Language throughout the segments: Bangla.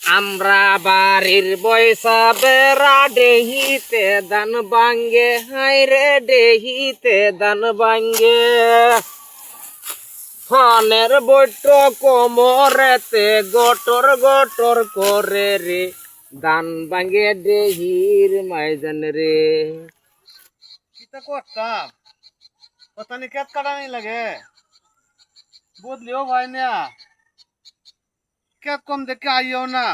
আমরা বাড়ির বয়সা বেড়া ডেহিতে দান বাঙ্গে হাইরে ডেহিতে দান বাঙ্গে ফানের বৈঠ কোমরেতে গটর গটর করে রে দান বাঙ্গে ডেহির মাইজান রে। কিতা করতাম কথা নি কেত কাটানি লাগে বদলিও ভাই না কেত কম দেখে আইও না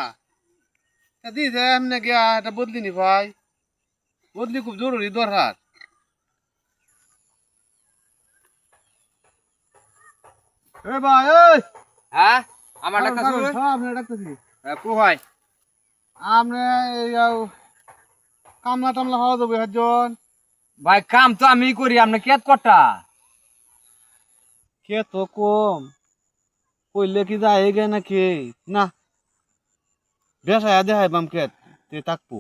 দিছে এমনি গিয়া এটা বদলি নি ভাই বদলি খুব জরুরি দরকার। এ ভাই এই হ্যাঁ আমার ডাক্তার আপনি ডাকতেছি কো ভাই আপনি কামলা টামলা হওয়া যাবে একজন ভাই কাম তো আমি করি আপনি কেত কটা কে তো কম কইলে কি যায় গে নাকি না বেসায়া দেখাই বাম কে তে তাকবো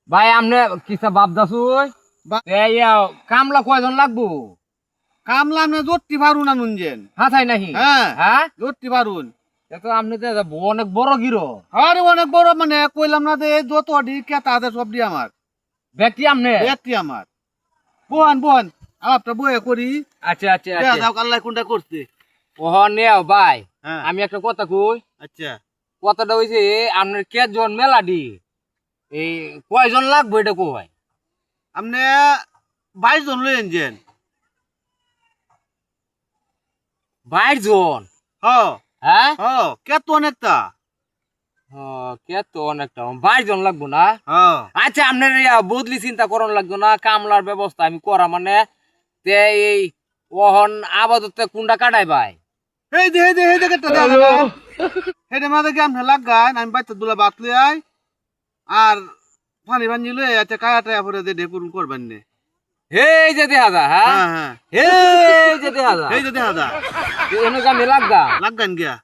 ভাই আপনি কিসা বাপদাসুই কামলা কয়জন লাগবো কামলা আপনি জোরটি পারুন আনুন যেন হাতাই নাহি হ্যাঁ হ্যাঁ জোরটি পারুন তো আপনি তো অনেক বড় গিরো আরে অনেক বড় মানে কইলাম না যে এই যত ডি কে তাদের সব ডি আমার ব্যক্তি আপনি ব্যক্তি আমার বোন বোন আপনার বয়ে করি আচ্ছা আচ্ছা দেয়া আচ্ছা যাও আল্লাহ কোনটা করতে ওহ নেও ভাই হ্যাঁ আমি একটা কথা কই আচ্ছা কথাটা হইছে আপনার কেজন মেলাডি এই কয়জন লাগবে এটা কো ভাই আপনি 22 জন লইন যেন 22 জন হ্যাঁ হ্যাঁ হ্যাঁ কে তো অনেকটা কে তো অনেকটা 22 জন লাগবো না হ্যাঁ আচ্ছা আপনার বদলি চিন্তা করন লাগতো না কামলার ব্যবস্থা আমি করা মানে তে এই ওহন আপাতত কুন্ডা কাটাই ভাই এই দে কেটে দাও হেডে মাঝে কি আপনি লাগান আমি বাইতে দুলা বাতলে আই আর পানি বানি লই আচ্ছা কায়াটা পরে দে ডেপুর করবেন নে এই যে দেখা যা হ্যাঁ হ্যাঁ হ্যাঁ এই যে দেখা যা এই যে দেখা দা এনে আমি লাগদা লাগান গিয়া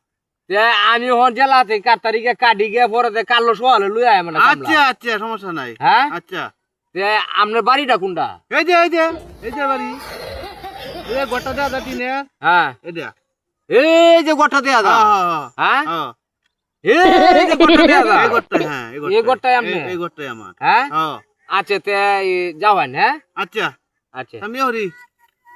তে আমি হন জেলাতে 4 তারিখে কাটি গিয়ে পরে তে কালো সোয়ালে লই আয় মানে আচ্ছা আচ্ছা সমস্যা নাই হ্যাঁ আচ্ছা তে আপনার বাড়িটা কোনটা এই যে বাড়ি এ গোটা দাদা তিনে হ্যাঁ এটা এই যে গোটা দেয়া যা হ্যাঁ হ্যাঁ হ্যাঁ এই যে গোটা দেয়া যা এই গোটা হ্যাঁ এই গোটাই আপনি এই গোটাই আমার হ্যাঁ হ্যাঁ আচ্ছা তে যাওয়ান হ্যাঁ আচ্ছা আচ্ছা আমি হরি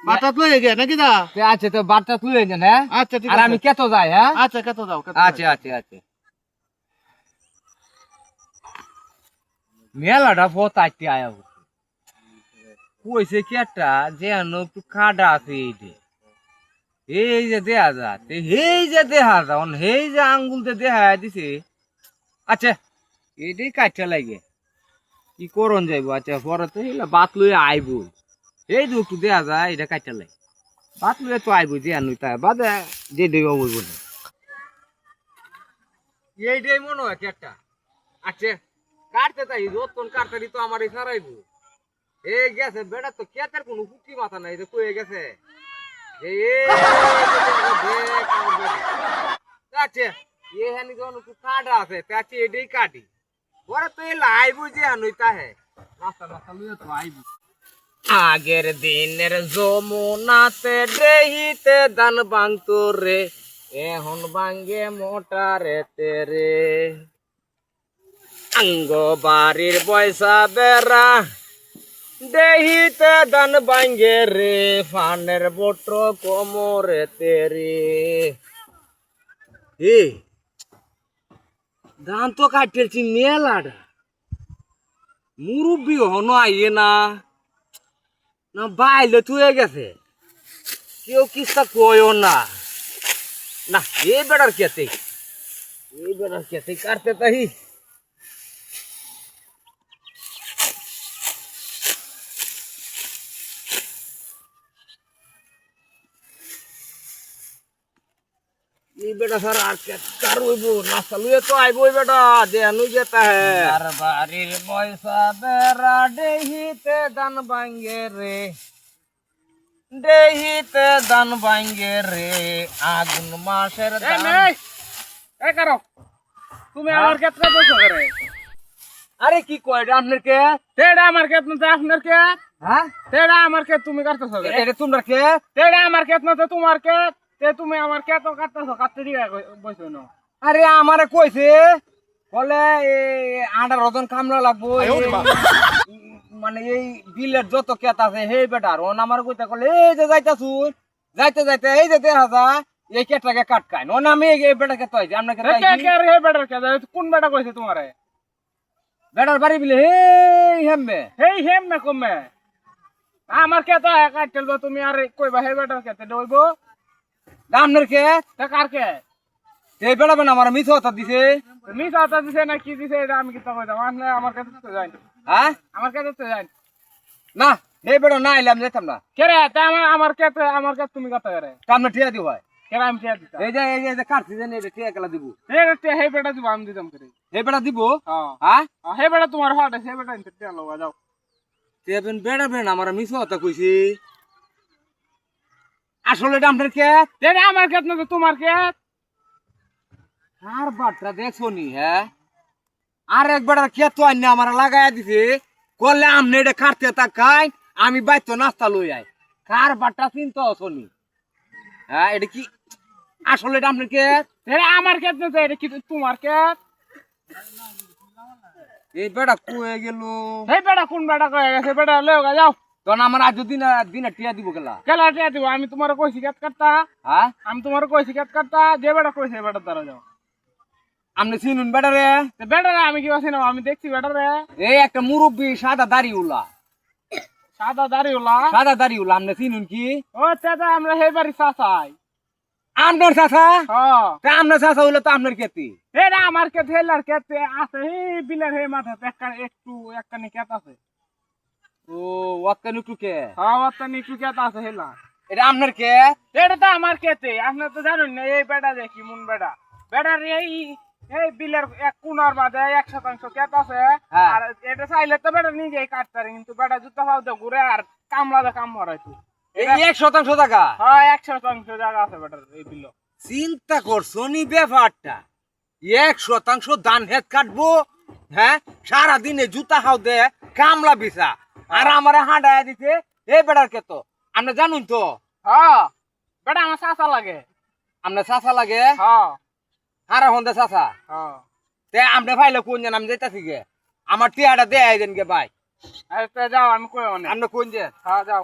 বাতাত লই গিয়া নাকি দা তে আচ্ছা তো বার্তা তুলে দেন হ্যাঁ আচ্ছা ঠিক আর আছে আমি কেত যাই হ্যাঁ আচ্ছা কত দাও কত আচ্ছা আচ্ছা আচ্ছা মেলাটা বহুত আইতে আয়া কইছে কি একটা যে একটু খাডা আছে এই যে দেয়া যা এই যে দেখা যা এই যে আঙ্গুলতে দেখা দিছে আচ্ছা এটাই কাটতে লাগে কি করন যাইব আচ্ছা পরে তো বাত লই আইব এই যে একটু দেয়া যায় এটা কাটতে লাগে বাত লই তো আইব যে আনুই তা বাদে যে দেব বলবো না এইটাই মনে হয় কি একটা আচ্ছা কাটতে তাই যতক্ষণ কাটতে তো আমার সারাইব এই গেছে বেটা তো কেতের কোনো কুটি মাথা নাই যে কয়ে গেছে আচ্ছা এখানে যখন একটু কাটা আছে তাছে এটাই কাটি পরে তো এই লাইব যে আনুইতা হে রাস্তা রাস্তা লুয়ে তো আইব আগের দিনের যমুনাতে দেহিতে দান বাংতো রে এখন বাঙ্গে মোটারে তেরে আঙ্গ বাড়ির পয়সা বেড়া দেহিতে দান বাঙ্গে রে ফানের বট্র কোমরে তেরে ধান তো কাটতেছি মেলাটা মুরব্বী হনো আইয়ে না না বাইলে তুই গেছে কেউ কিস্তা কয়ও না না এই বেড়ার কেতে কাটতে তাই बेटा सर नाश्ता लुए तो आइबो बेटा देनु जेता है यार बारीर पैसा बेरा देहिते दान बांगे रे आगुन मासेर दान ए करो তুমি আমার ক্ষেত্রে বসো করে আরে কি কয় আপনার কে তেড়া আমার ক্ষেত না আপনার কে হ্যাঁ তেড়া আমার ক্ষেত তুমি কাটতেছো এটা তোমার কে তেড়া আমার ক্ষেত না তোমার কে তে তুমি আমার কে তো কাটতেছো কাটতে দিয়া বসো না আরে আমারে কইছে বলে আটার ওজন কামলা লাগবো মানে এই বিলের যত কেত আছে সেই বেটার ওন আমার কইতে কলে এই যে যাইতাছুন যাইতে যাইতে এই যে দেখা যায় এই কেটটাকে কাটকায় ওন আমি এই বেটাকে তো আইছি আমরা কোন বেটা কইছে তোমারে বেটার বাড়ি বিলে হেই হেমবে হেই হেম না কমে আমার কে তো কাটল তুমি আর কইবা হে বেটার কেতে দইব দামনের কে তা কার কে এই বেটা বেন আমার মিছ কথা দিছে মিস আতা দিছে না কি দিছে এটা আমি কি তা কইতাম আসলে আমার কাছে তো যাই হ্যাঁ আমার কাছে তো যাই না এই বেটা না আইলাম যেতাম না কে রে তা আমার কাছে তুমি কথা করে কামনে ঠিয়া দিও ভাই কে আমি কে দিতা এই যে কাটছি জানি এটা ঠিয়া কেলা দিব হে বেটা দিব আমি দিতাম করে এই বেটা দিব হ্যাঁ হ্যাঁ হে বেটা তোমার হাট আছে হে বেটা ইনতে তেল লগা যাও তে বেন বেটা বেন আমার মিছ কথা কইছি আসলে দামনের কে তে আমার কাছে না তোমার কে আর বাটটা দেখছো নি হ্যাঁ আর একবার খেত আইনে আমার লাগাইয়া দিছে করলে আমনে এটা কাটতে তাকাই আমি বাইতো নাস্তা লই আই কার বাটটা চিন্তা শনি হ্যাঁ এটা কি আসলে এটা আপনার কে তে আমার কাছে না এটা কি তোমার কে এই বেটা কুয়ে গেল হে বেটা কোন বেটা কয়ে গেছে বেটা লগা যাও তখন আমার আজ দিন টিয়া দিব গেলা কেলা টিয়া দিব আমি তোমার কইছি কেত কাটতা হ্যাঁ আমি তোমার কইছি কেত কাটতা যে বেটা কইছে বেটা দ্বারা যাও আপনি চিনুন বেটা রে তে বেটা রে আমি কি আছি না আমি দেখছি বেটা রে এই একটা মুরব্বী সাদা দাড়ি উলা সাদা দাড়ি ওলা আপনি চিনুন কি ও চাচা আমরা হে বাড়ি চাচাই আপনার চাচা হ্যাঁ আপনার চাচা হইলে তো আপনার কেতি এটা আমার কে হেলার কেতে আছে হে বিলের হে মাথাতে একখানি কেত আছে ও ওয়াক্কান একটু কে হ্যাঁ ওখানে একটু কেত আছে হেলা এটা আপনার কে এটা তো আমার কেতে আপনি তো জানেন না এই বেটা দেখি মুন বেটা বেটার এই বিলের এক কোনার মাঝে 1% কেত আছে হ্যাঁ। আর এটা চাইলে তো বেটা নিজেই কাটতে পারে কিন্তু বেটা জুতা পাউতে ঘুরে আর কামলা কাম হরাইতো এই 1% টাকা হ্যাঁ 1% জায়গা আছে বেটার এই বিল চিন্তা করছো নি ব্যাপারটা 1% ধান হেত কাটবো হ্যাঁ সারাদিনে জুতা হাও দে কামলা বিছা আর আমার হাঁটায় দিতে এই বেড়ার কে তো আপনি জানুন তো হ্যাঁ বেটা আমার চাচা লাগে আপনার চাচা লাগে হ্যাঁ হারা হন্দে চাচা হ্যাঁ তে আপনি ভাইলে কোন জান আমি যাইতাছি গে আমার টিয়াটা দেয় দেন গে ভাই আচ্ছা যাও আমি কই অনেক আপনি কোন যে হ্যাঁ যাও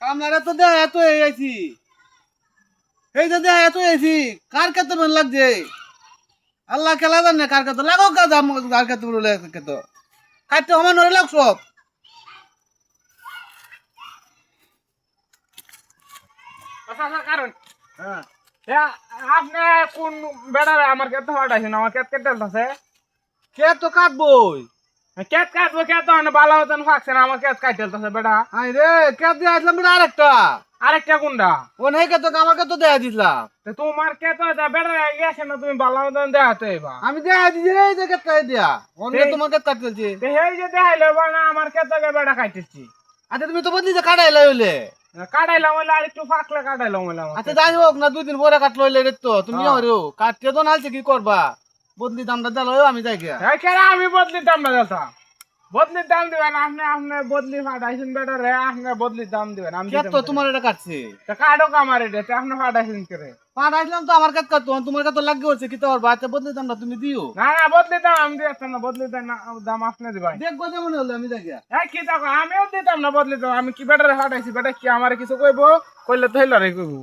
কামলারে তো দেয় এত আইছি এই যে দেয় এত আইছি কার কত মন লাগছে আল্লাহ খেলা জানে কার কত লাগো কাজ কার কত বলে কত কাটতে আমার নরে লাগ সব চাচা কারণ হ্যাঁ আপনি কোন বেড়ারে আমার কেত হটাইছেন আমার কেত কেটে আছে কে তো কাটবই কেত কাটবো কেত ভালো মতন ফাঁকছেন আমার কেত কাটতেছে বেটা আই রে কে দিয়ে আসলাম বেটা আরেকটা আরেকটা কোনটা ও নাই কত আমার কত দেয়া দিছিলাম তো তোমার কেত বেড়া গেছে না তুমি ভালো মতন দেখাতে এবার আমি দেয়া দিছি এই যে কেটে দিয়া অন্য তোমার কেট কাটতেছি এই যে দেখাইলে না আমার কেতকে বেড়া কাটতেছি আচ্ছা তুমি তো বললি যে কাটাইলে হইলে কাটাইলাম হইলে আর একটু ফাঁকলে কাটাইলাম হইলে আচ্ছা যাই হোক না 2 দিন পরে কাটলো হইলে রে তো তুমি হরিও কাটতে তো নালছে কি করবা বদলি দামটা দিলো আমি যাই গিয়া আমি বদলির দাম না দিতাম বদলির দাম দিবেন আপনি আপনি বদলি ফাটাইছেন বেটা রে আপনি বদলির দাম দিবেন আমি কে তো তোমার এটা কাটছে কাটো কামার এটা আপনি ফাটাইছেন করে পাঠাইছিলাম তো আমার কাছে কাটতো তোমার কাছে লাগে হচ্ছে কি তোর বাচ্চা বদলি দামটা তুমি দিও না না বদলি দাম আমি দিতাম না বদলি দাম আপনি দিবেন দেখবো যেমন হলো আমি যাই গিয়া কি দেখো আমিও দিতাম না বদলি দাম আমি কি বেটারে ফাটাইছি বেটা কি আমার কিছু কইবো কইলে তো হইল রে কইবো